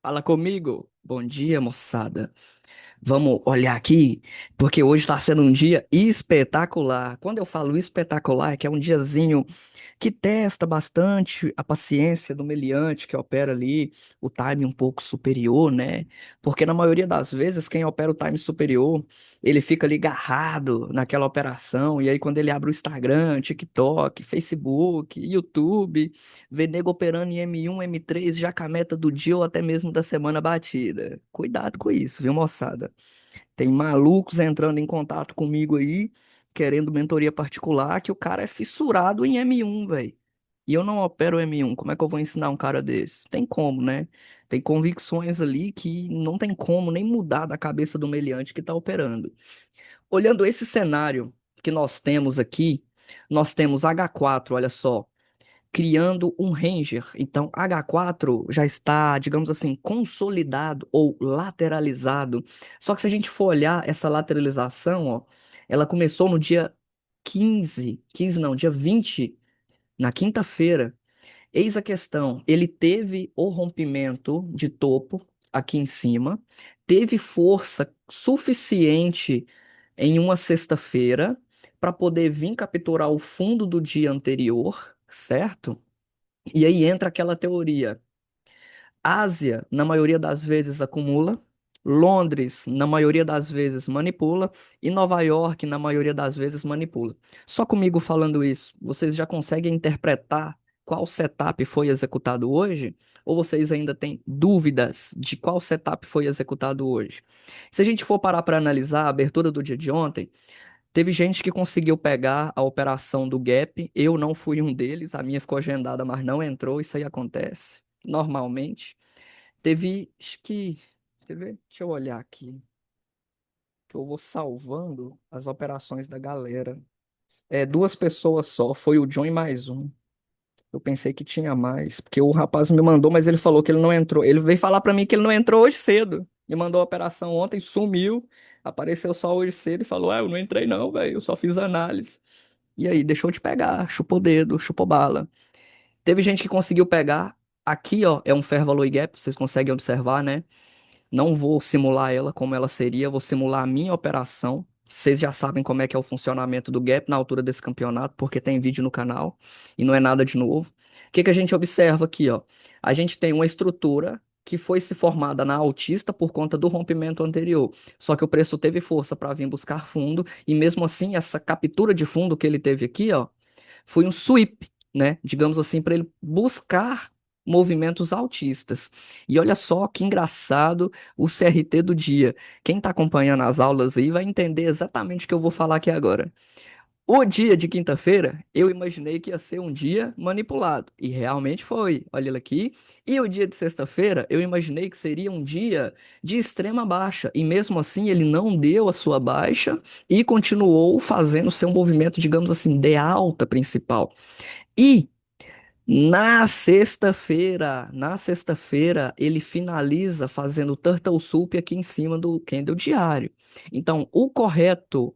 Fala comigo. Bom dia, moçada. Vamos olhar aqui, porque hoje está sendo um dia espetacular. Quando eu falo espetacular, é que é um diazinho que testa bastante a paciência do meliante que opera ali o time um pouco superior, né? Porque na maioria das vezes, quem opera o time superior, ele fica ali agarrado naquela operação, e aí quando ele abre o Instagram, TikTok, Facebook, YouTube, vê nego operando em M1, M3, já com a meta do dia ou até mesmo da semana batida. Cuidado com isso, viu, moçada? Tem malucos entrando em contato comigo aí, querendo mentoria particular, que o cara é fissurado em M1, velho. E eu não opero M1. Como é que eu vou ensinar um cara desse? Tem como, né? Tem convicções ali que não tem como nem mudar da cabeça do meliante que tá operando. Olhando esse cenário que nós temos aqui, nós temos H4, olha só, criando um Ranger. Então, H4 já está, digamos assim, consolidado ou lateralizado. Só que se a gente for olhar essa lateralização, ó, ela começou no dia 15 não, dia 20 na quinta-feira. Eis a questão, ele teve o rompimento de topo aqui em cima, teve força suficiente em uma sexta-feira para poder vir capturar o fundo do dia anterior, certo? E aí entra aquela teoria. Ásia, na maioria das vezes, acumula. Londres, na maioria das vezes, manipula. E Nova York, na maioria das vezes, manipula. Só comigo falando isso, vocês já conseguem interpretar qual setup foi executado hoje? Ou vocês ainda têm dúvidas de qual setup foi executado hoje? Se a gente for parar para analisar a abertura do dia de ontem, teve gente que conseguiu pegar a operação do Gap, eu não fui um deles, a minha ficou agendada, mas não entrou, isso aí acontece normalmente. Teve, acho que, quer ver? Deixa eu olhar aqui, que eu vou salvando as operações da galera. É, duas pessoas só, foi o John e mais um. Eu pensei que tinha mais, porque o rapaz me mandou, mas ele falou que ele não entrou. Ele veio falar pra mim que ele não entrou hoje cedo. Me mandou a operação ontem, sumiu, apareceu só hoje cedo e falou: Ah, eu não entrei não, velho, eu só fiz análise. E aí, deixou de pegar, chupou dedo, chupou bala. Teve gente que conseguiu pegar. Aqui, ó, é um Fair Value Gap, vocês conseguem observar, né? Não vou simular ela como ela seria, vou simular a minha operação. Vocês já sabem como é que é o funcionamento do gap na altura desse campeonato, porque tem vídeo no canal e não é nada de novo. O que que a gente observa aqui, ó? A gente tem uma estrutura que foi se formada na altista por conta do rompimento anterior. Só que o preço teve força para vir buscar fundo e mesmo assim essa captura de fundo que ele teve aqui, ó, foi um sweep, né? Digamos assim, para ele buscar movimentos altistas. E olha só que engraçado o CRT do dia. Quem está acompanhando as aulas aí vai entender exatamente o que eu vou falar aqui agora. O dia de quinta-feira, eu imaginei que ia ser um dia manipulado, e realmente foi. Olha ele aqui. E o dia de sexta-feira, eu imaginei que seria um dia de extrema baixa, e mesmo assim ele não deu a sua baixa e continuou fazendo seu movimento, digamos assim, de alta principal. E na sexta-feira, ele finaliza fazendo o Turtle Soup aqui em cima do candle diário. Então, o correto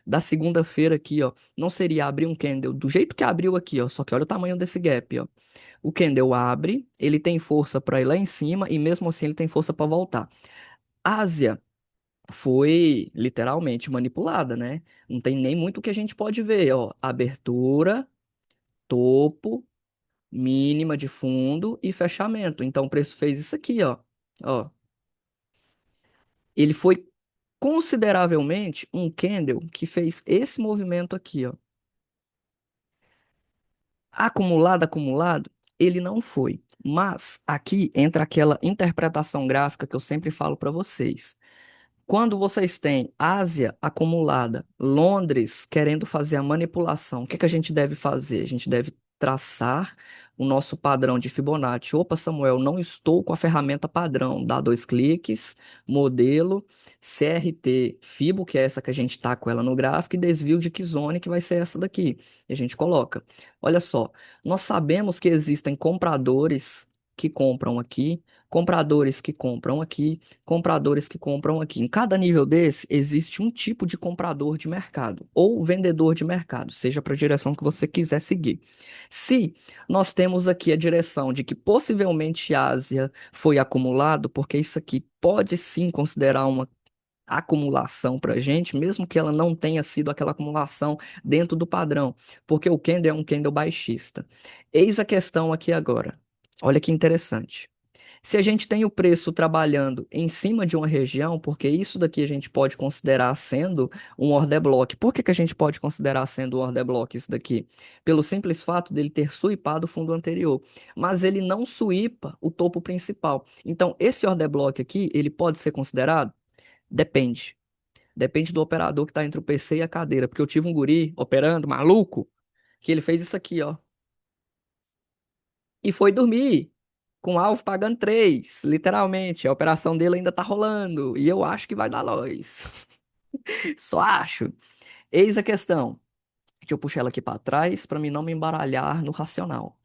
da segunda-feira aqui, ó, não seria abrir um candle do jeito que abriu aqui, ó, só que olha o tamanho desse gap, ó. O candle abre, ele tem força para ir lá em cima e mesmo assim ele tem força para voltar. Ásia foi literalmente manipulada, né? Não tem nem muito o que a gente pode ver, ó. Abertura, topo, mínima de fundo e fechamento. Então o preço fez isso aqui, ó. Ó, ele foi consideravelmente um candle que fez esse movimento aqui, ó. Acumulado, acumulado, ele não foi. Mas aqui entra aquela interpretação gráfica que eu sempre falo para vocês. Quando vocês têm Ásia acumulada, Londres querendo fazer a manipulação, o que que a gente deve fazer? A gente deve traçar o nosso padrão de Fibonacci. Opa, Samuel, não estou com a ferramenta padrão. Dá dois cliques, modelo, CRT Fibo, que é essa que a gente está com ela no gráfico, e desvio de Kizone, que vai ser essa daqui. E a gente coloca. Olha só, nós sabemos que existem compradores que compram aqui, compradores que compram aqui, compradores que compram aqui. Em cada nível desse, existe um tipo de comprador de mercado ou vendedor de mercado, seja para a direção que você quiser seguir. Se nós temos aqui a direção de que possivelmente Ásia foi acumulado, porque isso aqui pode sim considerar uma acumulação para a gente, mesmo que ela não tenha sido aquela acumulação dentro do padrão, porque o candle é um candle baixista. Eis a questão aqui agora. Olha que interessante. Se a gente tem o preço trabalhando em cima de uma região, porque isso daqui a gente pode considerar sendo um order block. Por que que a gente pode considerar sendo um order block isso daqui? Pelo simples fato dele ter sweepado o fundo anterior, mas ele não sweepa o topo principal. Então, esse order block aqui, ele pode ser considerado? Depende. Depende do operador que está entre o PC e a cadeira, porque eu tive um guri operando, maluco, que ele fez isso aqui, ó, e foi dormir com o alvo pagando 3, literalmente. A operação dele ainda tá rolando e eu acho que vai dar luz. Só acho. Eis a questão. Deixa eu puxar ela aqui para trás para mim não me embaralhar no racional.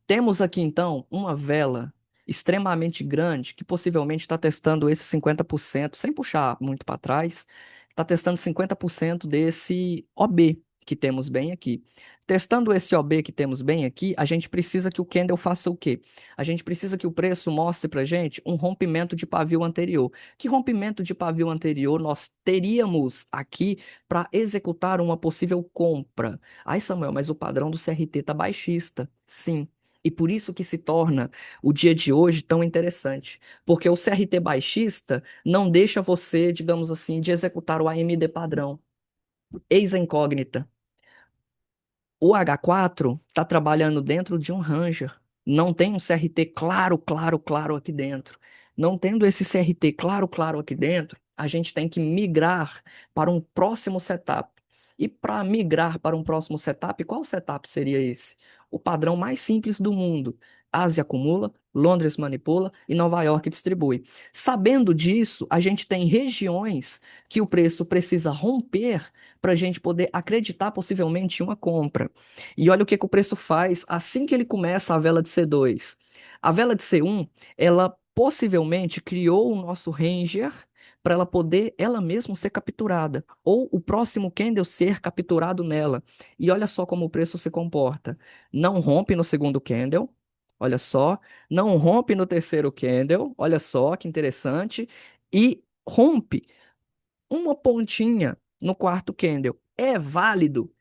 Temos aqui então uma vela extremamente grande que possivelmente está testando esse 50%, sem puxar muito para trás, está testando 50% desse OB que temos bem aqui. Testando esse OB que temos bem aqui, a gente precisa que o candle faça o quê? A gente precisa que o preço mostre para gente um rompimento de pavio anterior. Que rompimento de pavio anterior nós teríamos aqui para executar uma possível compra? Ai, Samuel, mas o padrão do CRT está baixista. Sim. E por isso que se torna o dia de hoje tão interessante, porque o CRT baixista não deixa você, digamos assim, de executar o AMD padrão. Eis a incógnita. O H4 está trabalhando dentro de um Ranger. Não tem um CRT claro, claro, claro aqui dentro. Não tendo esse CRT claro, claro aqui dentro, a gente tem que migrar para um próximo setup. E para migrar para um próximo setup, qual setup seria esse? O padrão mais simples do mundo. Ásia acumula, Londres manipula e Nova York distribui. Sabendo disso, a gente tem regiões que o preço precisa romper para a gente poder acreditar possivelmente em uma compra. E olha o que que o preço faz assim que ele começa a vela de C2. A vela de C1, ela possivelmente criou o nosso Ranger para ela poder ela mesma ser capturada, ou o próximo candle ser capturado nela. E olha só como o preço se comporta. Não rompe no segundo candle, olha só, não rompe no terceiro candle, olha só que interessante, e rompe uma pontinha no quarto candle. É válido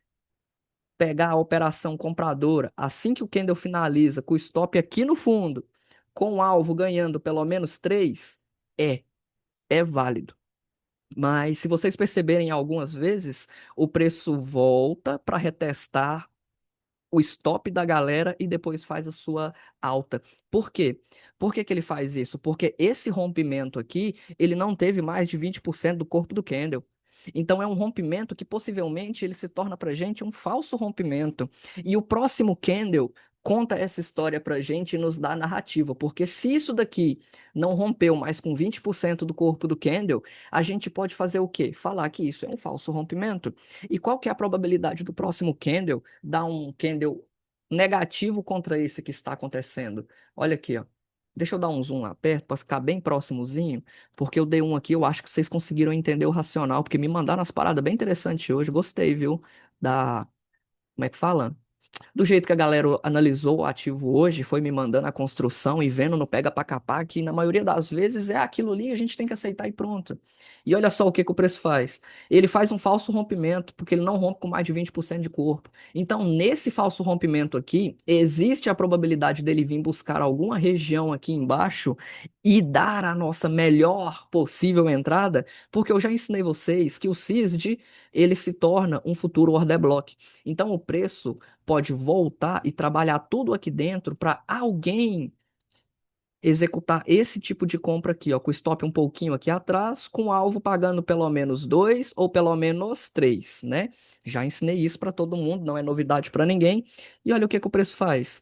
pegar a operação compradora assim que o candle finaliza, com o stop aqui no fundo, com o alvo ganhando pelo menos 3? É, é válido. Mas se vocês perceberem algumas vezes, o preço volta para retestar o stop da galera e depois faz a sua alta. Por quê? Por que que ele faz isso? Porque esse rompimento aqui, ele não teve mais de 20% do corpo do candle. Então é um rompimento que possivelmente ele se torna para gente um falso rompimento. E o próximo candle conta essa história para gente e nos dá a narrativa, porque se isso daqui não rompeu mais com 20% do corpo do candle, a gente pode fazer o quê? Falar que isso é um falso rompimento. E qual que é a probabilidade do próximo candle dar um candle negativo contra esse que está acontecendo? Olha aqui, ó. Deixa eu dar um zoom lá perto para ficar bem próximozinho, porque eu dei um aqui, eu acho que vocês conseguiram entender o racional, porque me mandaram umas paradas bem interessantes hoje. Gostei, viu? Da. Como é que fala? Do jeito que a galera analisou o ativo hoje, foi me mandando a construção e vendo no pega pra capar, que na maioria das vezes é aquilo ali, a gente tem que aceitar e pronto. E olha só o que que o preço faz. Ele faz um falso rompimento, porque ele não rompe com mais de 20% de corpo. Então, nesse falso rompimento aqui, existe a probabilidade dele vir buscar alguma região aqui embaixo e dar a nossa melhor possível entrada, porque eu já ensinei vocês que o CISD, ele se torna um futuro order block. Então, o preço pode voltar e trabalhar tudo aqui dentro para alguém executar esse tipo de compra aqui, ó, com o stop um pouquinho aqui atrás, com o alvo pagando pelo menos 2 ou pelo menos 3, né? Já ensinei isso para todo mundo, não é novidade para ninguém. E olha o que que o preço faz.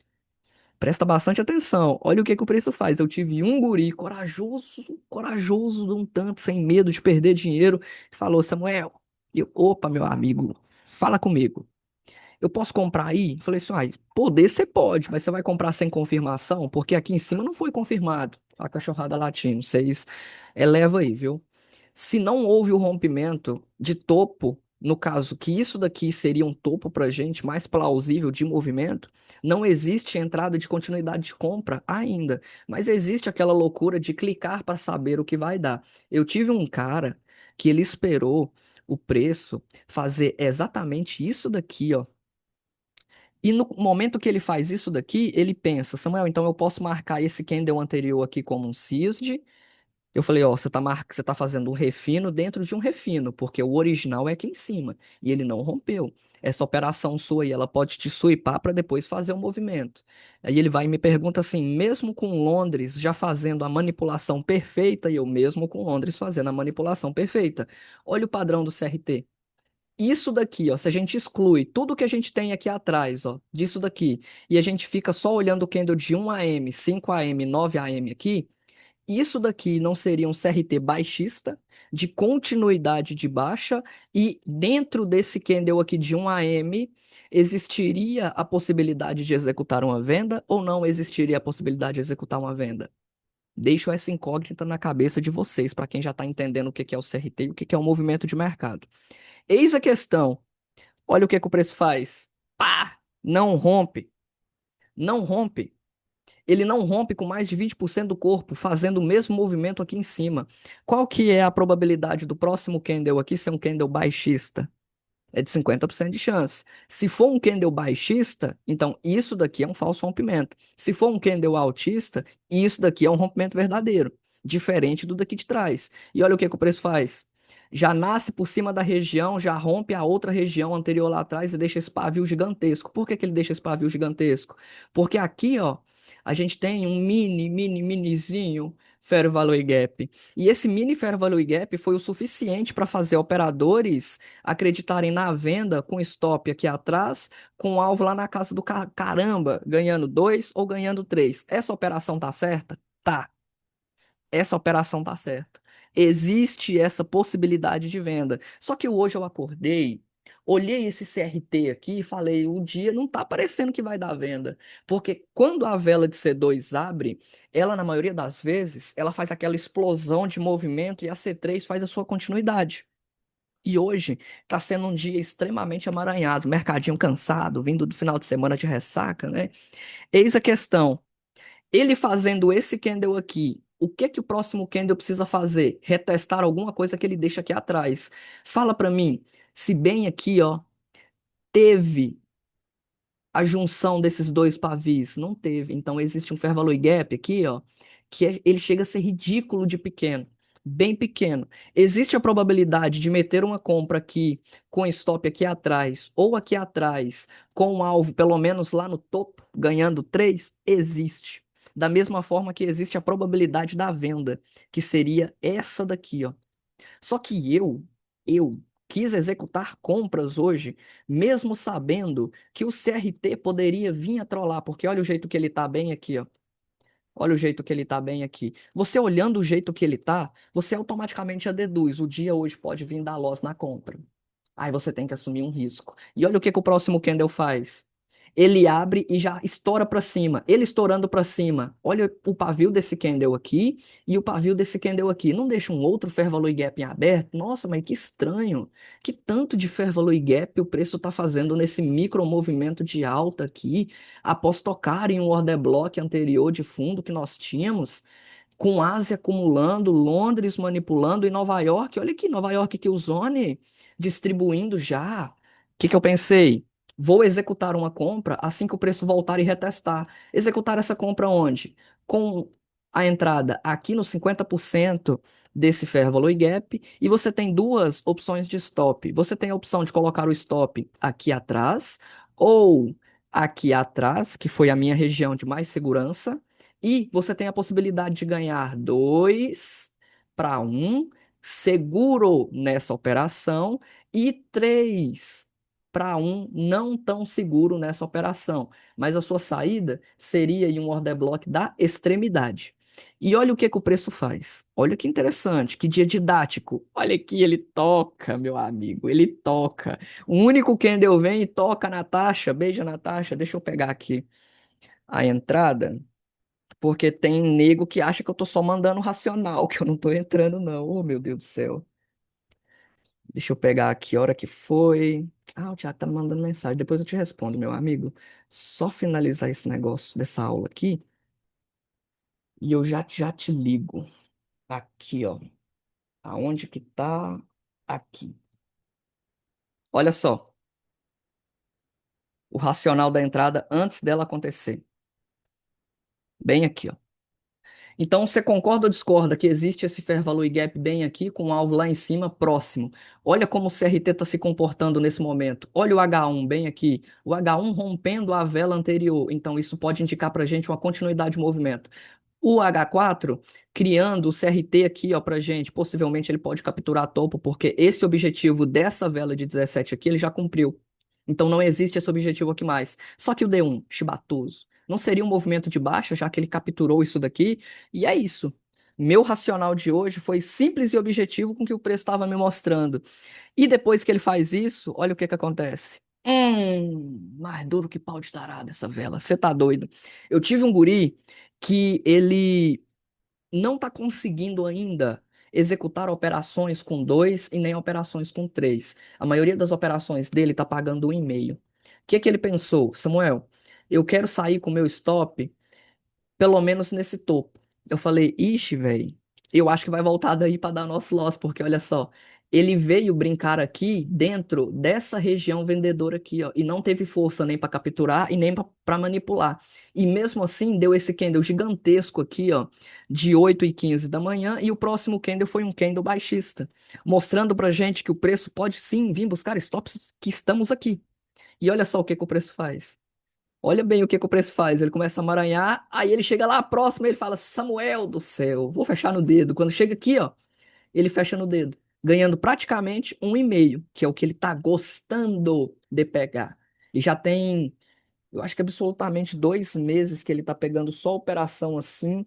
Presta bastante atenção. Olha o que que o preço faz. Eu tive um guri corajoso, corajoso de um tanto, sem medo de perder dinheiro, que falou: Samuel, opa, meu amigo, fala comigo. Eu posso comprar aí? Falei assim, poder você pode, mas você vai comprar sem confirmação? Porque aqui em cima não foi confirmado. A cachorrada latindo, vocês eleva aí, viu? Se não houve o rompimento de topo, no caso que isso daqui seria um topo para gente mais plausível de movimento, não existe entrada de continuidade de compra ainda, mas existe aquela loucura de clicar para saber o que vai dar. Eu tive um cara que ele esperou o preço fazer exatamente isso daqui, ó. E no momento que ele faz isso daqui, ele pensa, Samuel, então eu posso marcar esse candle anterior aqui como um CISD. Eu falei, ó, você tá fazendo um refino dentro de um refino, porque o original é aqui em cima, e ele não rompeu. Essa operação sua aí, ela pode te sweepar para depois fazer o movimento. Aí ele vai e me pergunta assim, mesmo com Londres já fazendo a manipulação perfeita, e eu mesmo com Londres fazendo a manipulação perfeita, olha o padrão do CRT. Isso daqui, ó, se a gente exclui tudo que a gente tem aqui atrás, ó, disso daqui, e a gente fica só olhando o candle de 1 AM, 5 AM, 9 AM aqui, isso daqui não seria um CRT baixista, de continuidade de baixa, e dentro desse candle aqui de 1 AM, existiria a possibilidade de executar uma venda ou não existiria a possibilidade de executar uma venda? Deixo essa incógnita na cabeça de vocês, para quem já está entendendo o que que é o CRT e o que que é o movimento de mercado. Eis a questão. Olha o que que o preço faz. Pá! Não rompe. Não rompe. Ele não rompe com mais de 20% do corpo, fazendo o mesmo movimento aqui em cima. Qual que é a probabilidade do próximo candle aqui ser um candle baixista? É de 50% de chance. Se for um candle baixista, então isso daqui é um falso rompimento. Se for um candle altista, isso daqui é um rompimento verdadeiro, diferente do daqui de trás. E olha o que que o preço faz. Já nasce por cima da região, já rompe a outra região anterior lá atrás e deixa esse pavio gigantesco. Por que que ele deixa esse pavio gigantesco? Porque aqui, ó, a gente tem um minizinho Fair Value Gap. E esse mini Fair Value Gap foi o suficiente para fazer operadores acreditarem na venda com stop aqui atrás, com alvo lá na casa do caramba, ganhando dois ou ganhando três. Essa operação tá certa? Tá. Essa operação tá certa. Existe essa possibilidade de venda. Só que hoje eu acordei, olhei esse CRT aqui e falei, o dia não tá parecendo que vai dar venda. Porque quando a vela de C2 abre, ela, na maioria das vezes, ela faz aquela explosão de movimento e a C3 faz a sua continuidade. E hoje está sendo um dia extremamente amaranhado, mercadinho cansado, vindo do final de semana de ressaca, né? Eis a questão. Ele fazendo esse candle aqui, o que que o próximo candle precisa fazer? Retestar alguma coisa que ele deixa aqui atrás. Fala para mim, se bem aqui, ó, teve a junção desses dois pavis? Não teve. Então existe um fair value gap aqui, ó, ele chega a ser ridículo de pequeno, bem pequeno. Existe a probabilidade de meter uma compra aqui com stop aqui atrás ou aqui atrás com um alvo pelo menos lá no topo, ganhando 3? Existe. Da mesma forma que existe a probabilidade da venda, que seria essa daqui, ó. Só que eu quis executar compras hoje, mesmo sabendo que o CRT poderia vir a trollar, porque olha o jeito que ele tá bem aqui, ó. Olha o jeito que ele tá bem aqui. Você olhando o jeito que ele tá, você automaticamente já deduz, o dia hoje pode vir dar loss na compra. Aí você tem que assumir um risco. E olha o que que o próximo candle faz. Ele abre e já estoura para cima. Ele estourando para cima. Olha o pavio desse candle aqui e o pavio desse candle aqui. Não deixa um outro Fair Value Gap em aberto? Nossa, mas que estranho. Que tanto de Fair Value Gap o preço está fazendo nesse micro movimento de alta aqui, após tocar em um order block anterior de fundo que nós tínhamos, com Ásia acumulando, Londres manipulando e Nova York. Olha aqui, Nova York que o Zone distribuindo já. O que que eu pensei? Vou executar uma compra assim que o preço voltar e retestar. Executar essa compra onde? Com a entrada aqui no 50% desse Fair Value Gap e você tem duas opções de stop. Você tem a opção de colocar o stop aqui atrás ou aqui atrás, que foi a minha região de mais segurança. E você tem a possibilidade de ganhar 2 para 1 seguro nessa operação e 3 para 1 não tão seguro nessa operação. Mas a sua saída seria em um order block da extremidade. E olha o que que o preço faz. Olha que interessante, que dia didático. Olha aqui, ele toca, meu amigo, ele toca. O único candle vem e toca na taxa, beija na taxa. Deixa eu pegar aqui a entrada. Porque tem nego que acha que eu tô só mandando racional, que eu não tô entrando, não. Oh, meu Deus do céu. Deixa eu pegar aqui a hora que foi. Ah, o Thiago tá me mandando mensagem. Depois eu te respondo, meu amigo. Só finalizar esse negócio dessa aula aqui e eu já te ligo. Aqui, ó. Aonde que tá? Aqui. Olha só, o racional da entrada antes dela acontecer. Bem aqui, ó. Então, você concorda ou discorda que existe esse fair value gap bem aqui, com o alvo lá em cima, próximo? Olha como o CRT está se comportando nesse momento. Olha o H1 bem aqui. O H1 rompendo a vela anterior. Então, isso pode indicar para a gente uma continuidade de movimento. O H4 criando o CRT aqui, ó, pra gente. Possivelmente ele pode capturar topo, porque esse objetivo dessa vela de 17 aqui, ele já cumpriu. Então não existe esse objetivo aqui mais. Só que o D1, chibatoso, não seria um movimento de baixa, já que ele capturou isso daqui. E é isso. Meu racional de hoje foi simples e objetivo com o que o preço estava me mostrando. E depois que ele faz isso, olha o que que acontece. Mais duro que pau de tarado essa vela. Você tá doido? Eu tive um guri que ele não está conseguindo ainda executar operações com 2 e nem operações com 3. A maioria das operações dele está pagando 1,5. O que que ele pensou? Samuel, eu quero sair com o meu stop pelo menos nesse topo. Eu falei, ixi, velho, eu acho que vai voltar daí para dar nosso loss, porque olha só, ele veio brincar aqui dentro dessa região vendedora aqui, ó, e não teve força nem para capturar e nem para manipular. E mesmo assim deu esse candle gigantesco aqui, ó, de 8h15 da manhã, e o próximo candle foi um candle baixista, mostrando pra gente que o preço pode sim vir buscar stops que estamos aqui. E olha só o que que o preço faz. Olha bem o que que o preço faz. Ele começa a amaranhar, aí ele chega lá próximo e ele fala: Samuel do céu, vou fechar no dedo. Quando chega aqui, ó, ele fecha no dedo, ganhando praticamente 1,5, que é o que ele tá gostando de pegar. E já tem, eu acho que absolutamente 2 meses que ele tá pegando só operação assim.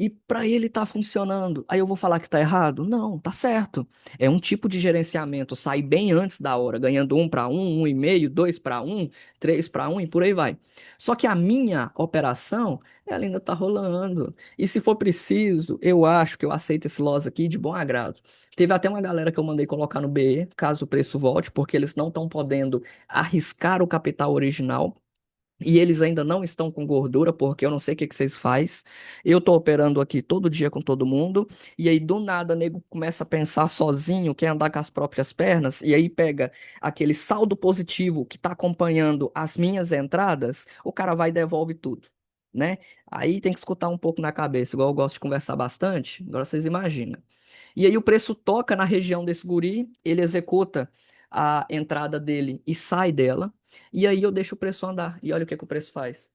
E para ele tá funcionando. Aí eu vou falar que tá errado? Não, tá certo. É um tipo de gerenciamento, sai bem antes da hora, ganhando 1 para 1, 1,5, 2 para 1, 3 para 1 e por aí vai. Só que a minha operação, ela ainda tá rolando. E se for preciso, eu acho que eu aceito esse loss aqui de bom agrado. Teve até uma galera que eu mandei colocar no BE, caso o preço volte, porque eles não estão podendo arriscar o capital original. E eles ainda não estão com gordura, porque eu não sei o que que vocês faz. Eu tô operando aqui todo dia com todo mundo, e aí do nada o nego começa a pensar sozinho, quer andar com as próprias pernas, e aí pega aquele saldo positivo que tá acompanhando as minhas entradas, o cara vai e devolve tudo, né? Aí tem que escutar um pouco na cabeça, igual eu gosto de conversar bastante, agora vocês imaginam. E aí o preço toca na região desse guri, ele executa a entrada dele e sai dela. E aí eu deixo o preço andar. E olha o que que o preço faz.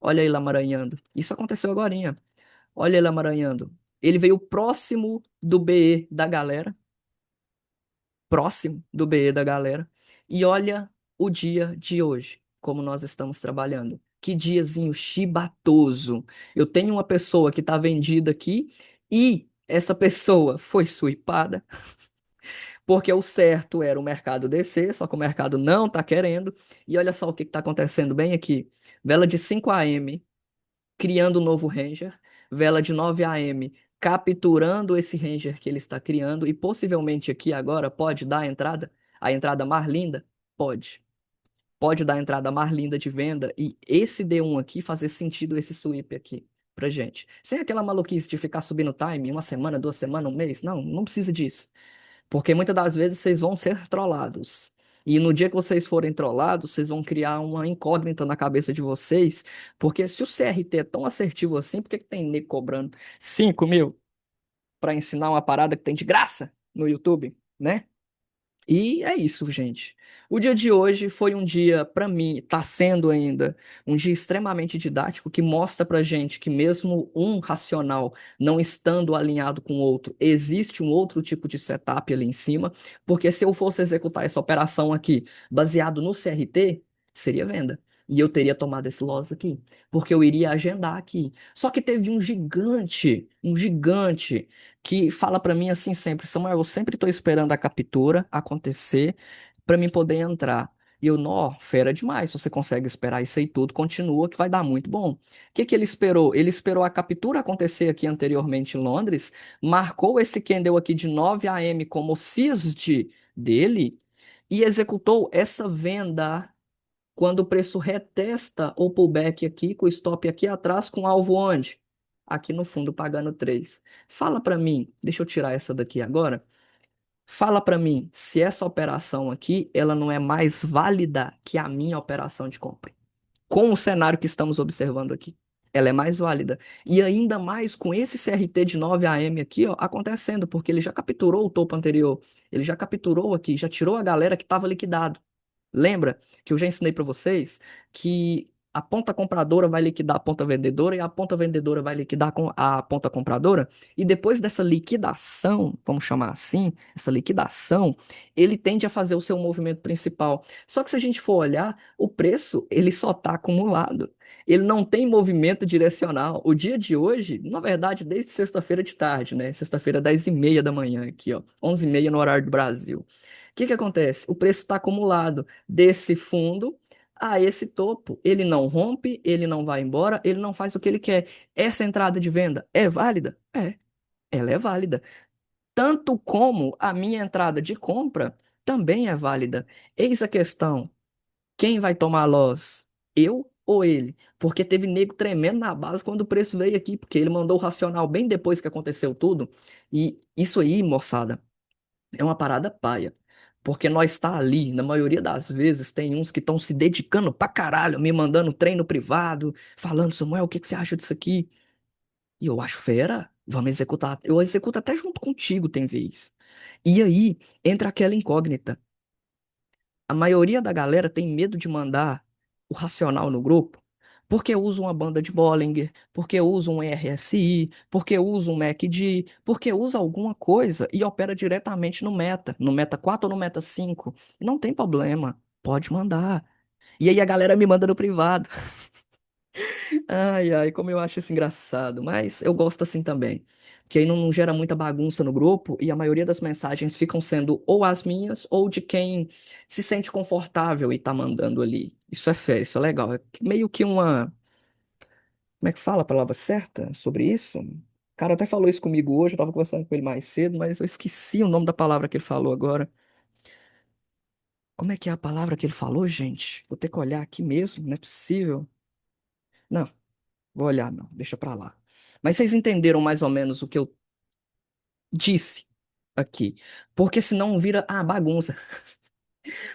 Olha ele amaranhando. Isso aconteceu agorinha. Olha ele amaranhando. Ele veio próximo do BE da galera. Próximo do BE da galera. E olha o dia de hoje. Como nós estamos trabalhando. Que diazinho chibatoso. Eu tenho uma pessoa que está vendida aqui. E essa pessoa foi swipada. Porque o certo era o mercado descer, só que o mercado não está querendo. E olha só o que está acontecendo bem aqui. Vela de 5 AM criando um novo Ranger. Vela de 9 AM capturando esse Ranger que ele está criando. E possivelmente aqui agora pode dar a entrada mais linda? Pode. Pode dar a entrada mais linda de venda. E esse D1 aqui fazer sentido esse sweep aqui pra gente. Sem aquela maluquice de ficar subindo time 1 semana, 2 semanas, 1 mês. Não, não precisa disso. Porque muitas das vezes vocês vão ser trollados. E no dia que vocês forem trollados, vocês vão criar uma incógnita na cabeça de vocês. Porque se o CRT é tão assertivo assim, por que que tem nego cobrando 5 mil para ensinar uma parada que tem de graça no YouTube, né? E é isso, gente. O dia de hoje foi um dia, para mim, está sendo ainda um dia extremamente didático, que mostra pra gente que mesmo um racional não estando alinhado com o outro, existe um outro tipo de setup ali em cima, porque se eu fosse executar essa operação aqui baseado no CRT, seria venda. E eu teria tomado esse loss aqui, porque eu iria agendar aqui. Só que teve um gigante que fala pra mim assim sempre, Samuel, eu sempre tô esperando a captura acontecer pra mim poder entrar. E eu, nó, fera demais. Se você consegue esperar isso aí tudo, continua que vai dar muito bom. O que que ele esperou? Ele esperou a captura acontecer aqui anteriormente em Londres, marcou esse candle aqui de 9 a.m. como o CISD dele e executou essa venda quando o preço retesta o pullback aqui, com o stop aqui atrás, com alvo onde? Aqui no fundo, pagando 3. Fala para mim, deixa eu tirar essa daqui agora. Fala para mim se essa operação aqui, ela não é mais válida que a minha operação de compra. Com o cenário que estamos observando aqui. Ela é mais válida. E ainda mais com esse CRT de 9 a.m. aqui, ó, acontecendo, porque ele já capturou o topo anterior. Ele já capturou aqui, já tirou a galera que estava liquidado. Lembra que eu já ensinei para vocês que a ponta compradora vai liquidar a ponta vendedora e a ponta vendedora vai liquidar com a ponta compradora? E depois dessa liquidação, vamos chamar assim, essa liquidação, ele tende a fazer o seu movimento principal. Só que se a gente for olhar, o preço, ele só está acumulado. Ele não tem movimento direcional. O dia de hoje, na verdade, desde sexta-feira de tarde, né? Sexta-feira, 10h30 da manhã aqui, ó. 11h30 no horário do Brasil. O que que acontece? O preço está acumulado desse fundo a esse topo. Ele não rompe, ele não vai embora, ele não faz o que ele quer. Essa entrada de venda é válida? É, ela é válida. Tanto como a minha entrada de compra também é válida. Eis a questão: quem vai tomar loss? Eu ou ele? Porque teve nego tremendo na base quando o preço veio aqui, porque ele mandou o racional bem depois que aconteceu tudo. E isso aí, moçada, é uma parada paia. Porque nós tá ali, na maioria das vezes, tem uns que estão se dedicando pra caralho, me mandando treino privado, falando, Samuel, o que que você acha disso aqui? E eu acho fera, vamos executar. Eu executo até junto contigo, tem vez. E aí, entra aquela incógnita. A maioria da galera tem medo de mandar o racional no grupo porque usa uma banda de Bollinger, porque usa um RSI, porque usa um MACD, porque usa alguma coisa e opera diretamente no Meta 4 ou no Meta 5. Não tem problema, pode mandar. E aí a galera me manda no privado. Ai, ai, como eu acho isso engraçado, mas eu gosto assim também. Que aí não gera muita bagunça no grupo e a maioria das mensagens ficam sendo ou as minhas ou de quem se sente confortável e tá mandando ali. Isso é fé, isso é legal. É meio que uma. Como é que fala a palavra certa sobre isso? O cara até falou isso comigo hoje, eu tava conversando com ele mais cedo, mas eu esqueci o nome da palavra que ele falou agora. Como é que é a palavra que ele falou, gente? Vou ter que olhar aqui mesmo, não é possível. Não, vou olhar, não, deixa pra lá. Mas vocês entenderam mais ou menos o que eu disse aqui. Porque senão vira, bagunça.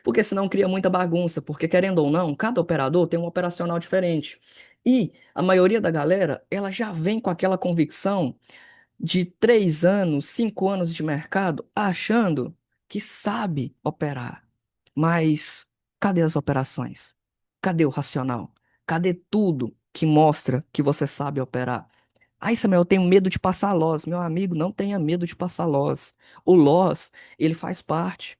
Porque senão cria muita bagunça. Porque querendo ou não, cada operador tem um operacional diferente. E a maioria da galera, ela já vem com aquela convicção de 3 anos, 5 anos de mercado, achando que sabe operar. Mas cadê as operações? Cadê o racional? Cadê tudo que mostra que você sabe operar? Ai, Samuel, eu tenho medo de passar loss. Meu amigo, não tenha medo de passar loss. O loss, ele faz parte.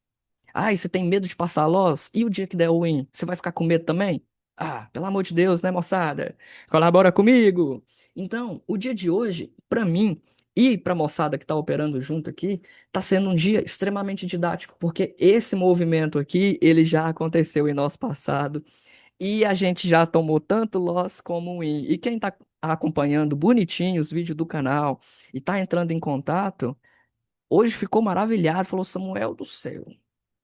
Ai, você tem medo de passar loss? E o dia que der o win, você vai ficar com medo também? Ah, pelo amor de Deus, né, moçada? Colabora comigo. Então, o dia de hoje, pra mim e pra moçada que tá operando junto aqui, tá sendo um dia extremamente didático, porque esse movimento aqui, ele já aconteceu em nosso passado e a gente já tomou tanto loss como win. E quem tá acompanhando bonitinho os vídeos do canal e tá entrando em contato, hoje ficou maravilhado, falou: Samuel do céu.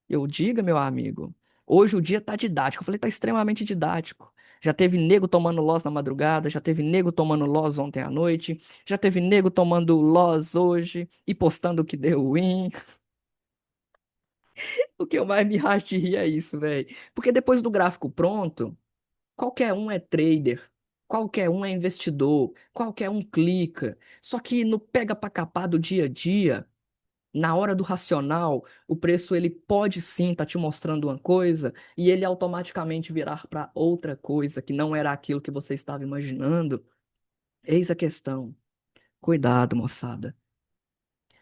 Eu diga, meu amigo, hoje o dia tá didático. Eu falei, tá extremamente didático. Já teve nego tomando loss na madrugada, já teve nego tomando loss ontem à noite, já teve nego tomando loss hoje e postando que deu win. O que eu mais me racho de rir é isso, velho. Porque depois do gráfico pronto, qualquer um é trader, qualquer um é investidor, qualquer um clica. Só que no pega pra capar do dia a dia, na hora do racional, o preço ele pode sim estar te mostrando uma coisa e ele automaticamente virar para outra coisa que não era aquilo que você estava imaginando. Eis a questão. Cuidado, moçada.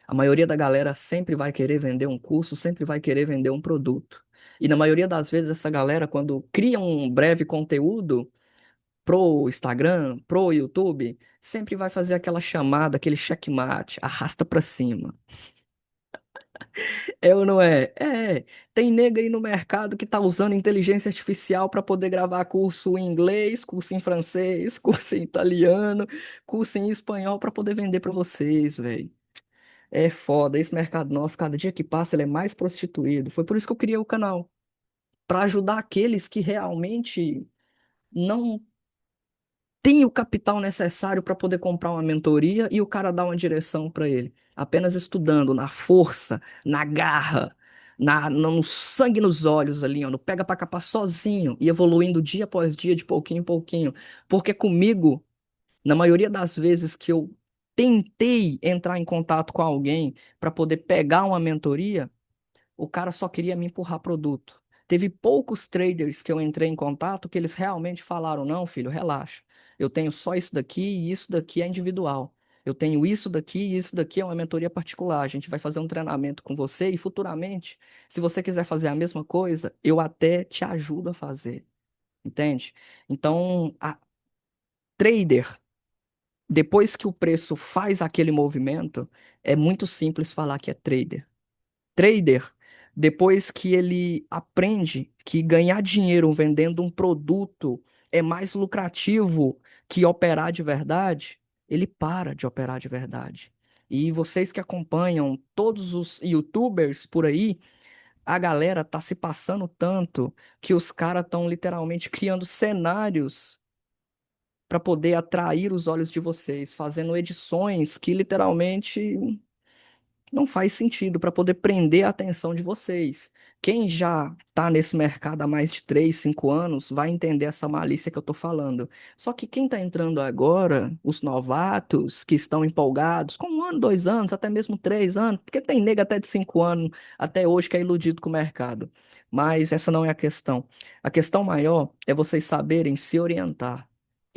A maioria da galera sempre vai querer vender um curso, sempre vai querer vender um produto. E na maioria das vezes essa galera, quando cria um breve conteúdo pro Instagram, pro YouTube, sempre vai fazer aquela chamada, aquele checkmate, arrasta pra cima. É ou não é? É. Tem nega aí no mercado que tá usando inteligência artificial para poder gravar curso em inglês, curso em francês, curso em italiano, curso em espanhol para poder vender para vocês, velho. É foda. Esse mercado nosso, cada dia que passa, ele é mais prostituído. Foi por isso que eu criei o canal, para ajudar aqueles que realmente não tem o capital necessário para poder comprar uma mentoria e o cara dá uma direção para ele. Apenas estudando na força, na garra, no sangue nos olhos ali, ó, no pega para capar sozinho e evoluindo dia após dia, de pouquinho em pouquinho. Porque comigo, na maioria das vezes que eu tentei entrar em contato com alguém para poder pegar uma mentoria, o cara só queria me empurrar produto. Teve poucos traders que eu entrei em contato que eles realmente falaram: não, filho, relaxa. Eu tenho só isso daqui e isso daqui é individual. Eu tenho isso daqui e isso daqui é uma mentoria particular. A gente vai fazer um treinamento com você e futuramente, se você quiser fazer a mesma coisa, eu até te ajudo a fazer. Entende? Então, a trader, depois que o preço faz aquele movimento, é muito simples falar que é trader. Trader, depois que ele aprende que ganhar dinheiro vendendo um produto é mais lucrativo que operar de verdade, ele para de operar de verdade. E vocês que acompanham todos os YouTubers por aí, a galera tá se passando tanto que os caras estão literalmente criando cenários para poder atrair os olhos de vocês, fazendo edições que literalmente não faz sentido para poder prender a atenção de vocês. Quem já está nesse mercado há mais de 3, 5 anos vai entender essa malícia que eu estou falando. Só que quem está entrando agora, os novatos que estão empolgados, com 1 ano, 2 anos, até mesmo 3 anos, porque tem nega até de 5 anos até hoje que é iludido com o mercado. Mas essa não é a questão. A questão maior é vocês saberem se orientar,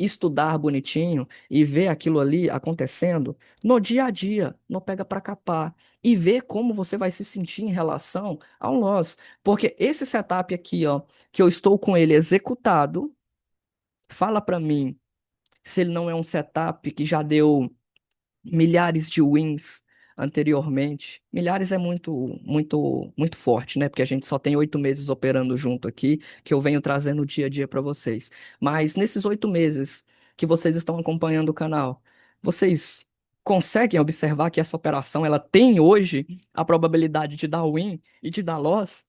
estudar bonitinho e ver aquilo ali acontecendo no dia a dia, no pega para capar e ver como você vai se sentir em relação ao loss. Porque esse setup aqui, ó, que eu estou com ele executado, fala para mim se ele não é um setup que já deu milhares de wins anteriormente. Milhares é muito forte, né? Porque a gente só tem 8 meses operando junto aqui, que eu venho trazendo dia a dia para vocês. Mas nesses 8 meses que vocês estão acompanhando o canal, vocês conseguem observar que essa operação ela tem hoje a probabilidade de dar win e de dar loss?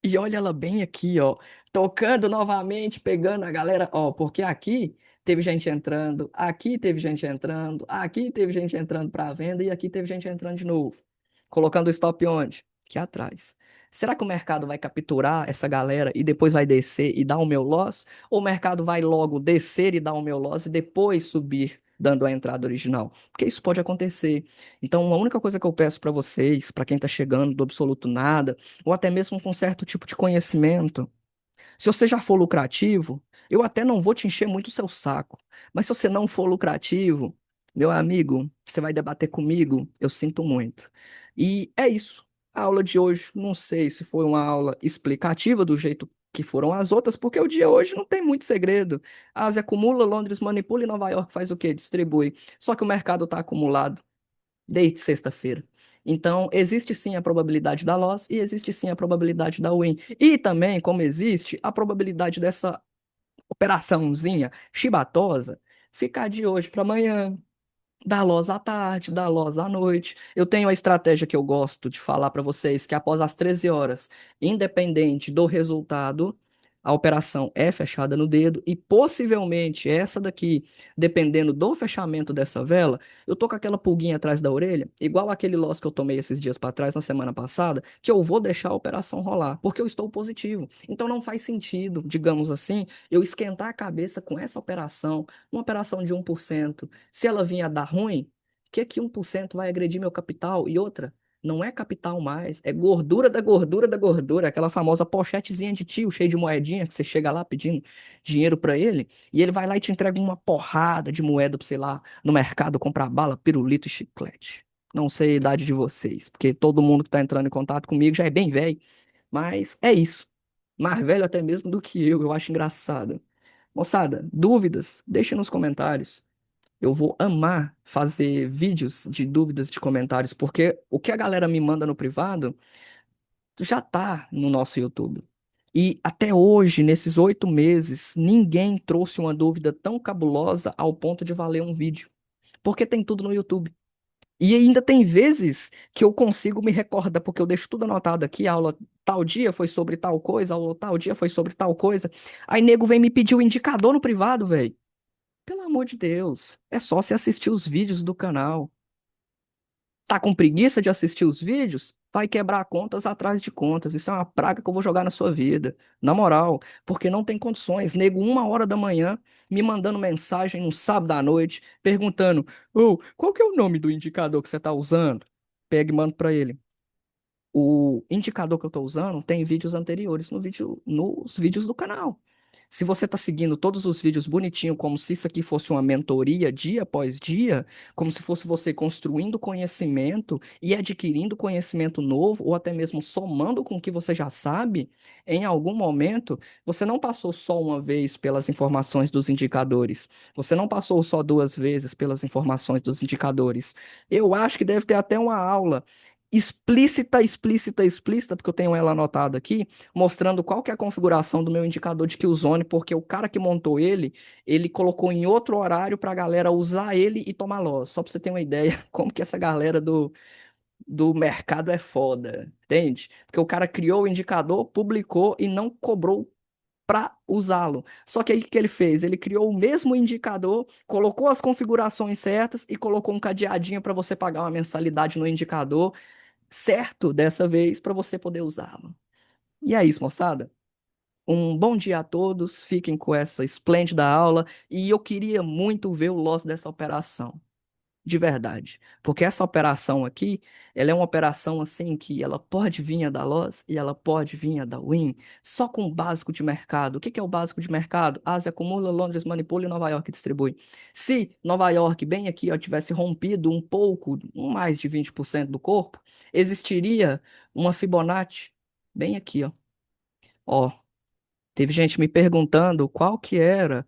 E olha ela bem aqui, ó, tocando novamente, pegando a galera, ó, porque aqui teve gente entrando, aqui teve gente entrando, aqui teve gente entrando para venda e aqui teve gente entrando de novo. Colocando o stop onde? Aqui atrás. Será que o mercado vai capturar essa galera e depois vai descer e dar o meu loss? Ou o mercado vai logo descer e dar o meu loss e depois subir, dando a entrada original? Porque isso pode acontecer. Então, a única coisa que eu peço para vocês, para quem tá chegando do absoluto nada, ou até mesmo com certo tipo de conhecimento. Se você já for lucrativo, eu até não vou te encher muito o seu saco. Mas se você não for lucrativo, meu amigo, você vai debater comigo, eu sinto muito. E é isso. A aula de hoje, não sei se foi uma aula explicativa do jeito que foram as outras, porque o dia hoje não tem muito segredo. A Ásia acumula, Londres manipula e Nova York faz o quê? Distribui. Só que o mercado está acumulado desde sexta-feira. Então, existe sim a probabilidade da loss e existe sim a probabilidade da win. E também, como existe a probabilidade dessa operaçãozinha chibatosa ficar de hoje para amanhã, da loss à tarde, da loss à noite. Eu tenho a estratégia que eu gosto de falar para vocês, que após as 13 horas, independente do resultado, a operação é fechada no dedo e possivelmente essa daqui, dependendo do fechamento dessa vela, eu tô com aquela pulguinha atrás da orelha, igual aquele loss que eu tomei esses dias para trás, na semana passada, que eu vou deixar a operação rolar, porque eu estou positivo. Então não faz sentido, digamos assim, eu esquentar a cabeça com essa operação, uma operação de 1%. Se ela vinha a dar ruim, que 1% vai agredir meu capital? E outra, não é capital mais, é gordura da gordura da gordura, aquela famosa pochetezinha de tio cheio de moedinha que você chega lá pedindo dinheiro pra ele e ele vai lá e te entrega uma porrada de moeda pra você ir lá no mercado comprar bala, pirulito e chiclete. Não sei a idade de vocês, porque todo mundo que tá entrando em contato comigo já é bem velho, mas é isso. Mais velho até mesmo do que eu acho engraçado. Moçada, dúvidas? Deixe nos comentários. Eu vou amar fazer vídeos de dúvidas, de comentários, porque o que a galera me manda no privado já tá no nosso YouTube. E até hoje, nesses 8 meses, ninguém trouxe uma dúvida tão cabulosa ao ponto de valer um vídeo. Porque tem tudo no YouTube. E ainda tem vezes que eu consigo me recordar, porque eu deixo tudo anotado aqui, a aula tal dia foi sobre tal coisa, a aula tal dia foi sobre tal coisa. Aí nego vem me pedir o indicador no privado, velho. Pelo amor de Deus, é só você assistir os vídeos do canal. Tá com preguiça de assistir os vídeos? Vai quebrar contas atrás de contas. Isso é uma praga que eu vou jogar na sua vida. Na moral, porque não tem condições. Nego, 1 hora da manhã, me mandando mensagem no sábado à noite, perguntando: Ô, qual que é o nome do indicador que você tá usando? Pega e manda pra ele. O indicador que eu estou usando tem vídeos anteriores nos vídeos do canal. Se você está seguindo todos os vídeos bonitinho, como se isso aqui fosse uma mentoria dia após dia, como se fosse você construindo conhecimento e adquirindo conhecimento novo, ou até mesmo somando com o que você já sabe, em algum momento você não passou só uma vez pelas informações dos indicadores, você não passou só 2 vezes pelas informações dos indicadores. Eu acho que deve ter até uma aula explícita, porque eu tenho ela anotada aqui, mostrando qual que é a configuração do meu indicador de Killzone, porque o cara que montou ele, ele colocou em outro horário para a galera usar ele e tomar loss. Só para você ter uma ideia como que essa galera do mercado é foda, entende? Porque o cara criou o indicador, publicou e não cobrou para usá-lo. Só que aí o que ele fez? Ele criou o mesmo indicador, colocou as configurações certas e colocou um cadeadinho para você pagar uma mensalidade no indicador certo dessa vez para você poder usá-lo. E é isso, moçada. Um bom dia a todos. Fiquem com essa esplêndida aula e eu queria muito ver o loss dessa operação. De verdade. Porque essa operação aqui, ela é uma operação assim que ela pode vir a dar loss e ela pode vir a dar win só com o básico de mercado. O que que é o básico de mercado? Ásia acumula, Londres manipula e Nova York distribui. Se Nova York, bem aqui, ó, tivesse rompido um pouco, mais de 20% do corpo, existiria uma Fibonacci bem aqui, ó. Ó, teve gente me perguntando qual que era,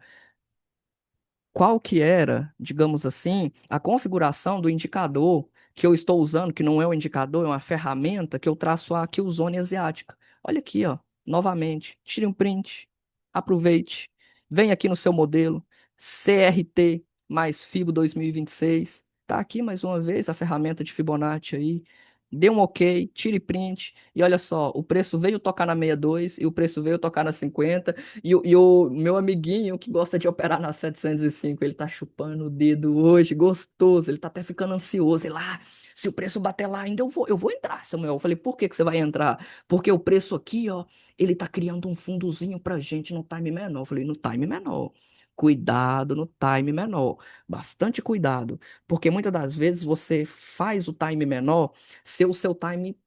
digamos assim, a configuração do indicador que eu estou usando, que não é um indicador, é uma ferramenta que eu traço a Killzone asiática. Olha aqui, ó, novamente, tire um print, aproveite, vem aqui no seu modelo, CRT mais FIBO 2026. Tá aqui mais uma vez a ferramenta de Fibonacci aí. Dê um OK, tire print e olha só, o preço veio tocar na 62 e o preço veio tocar na 50 e o meu amiguinho que gosta de operar na 705, ele tá chupando o dedo hoje, gostoso, ele tá até ficando ansioso. Ele lá, se o preço bater lá ainda eu vou entrar, Samuel. Eu falei, por que que você vai entrar? Porque o preço aqui, ó, ele tá criando um fundozinho pra gente no time menor. Eu falei, no time menor. Cuidado no time menor, bastante cuidado, porque muitas das vezes você faz o time menor ser o seu time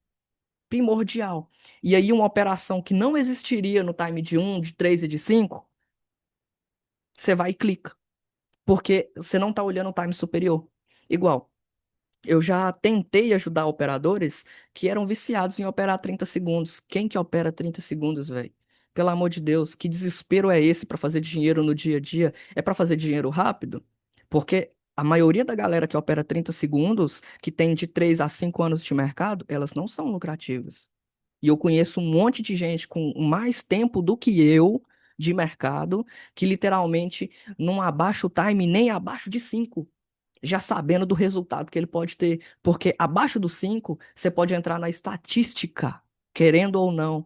primordial. E aí, uma operação que não existiria no time de um, de 3 e de 5, você vai e clica. Porque você não está olhando o time superior. Igual, eu já tentei ajudar operadores que eram viciados em operar 30 segundos. Quem que opera 30 segundos, velho? Pelo amor de Deus, que desespero é esse para fazer dinheiro no dia a dia? É para fazer dinheiro rápido? Porque a maioria da galera que opera 30 segundos, que tem de 3 a 5 anos de mercado, elas não são lucrativas. E eu conheço um monte de gente com mais tempo do que eu de mercado, que literalmente não abaixa o time nem abaixo de 5, já sabendo do resultado que ele pode ter. Porque abaixo dos 5, você pode entrar na estatística, querendo ou não.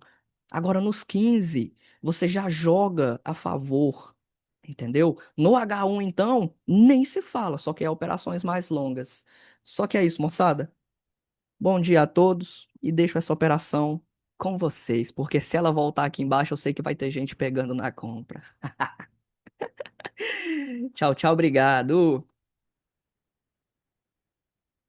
Agora, nos 15, você já joga a favor. Entendeu? No H1, então, nem se fala, só que é operações mais longas. Só que é isso, moçada. Bom dia a todos e deixo essa operação com vocês, porque se ela voltar aqui embaixo, eu sei que vai ter gente pegando na compra. Tchau, tchau, obrigado.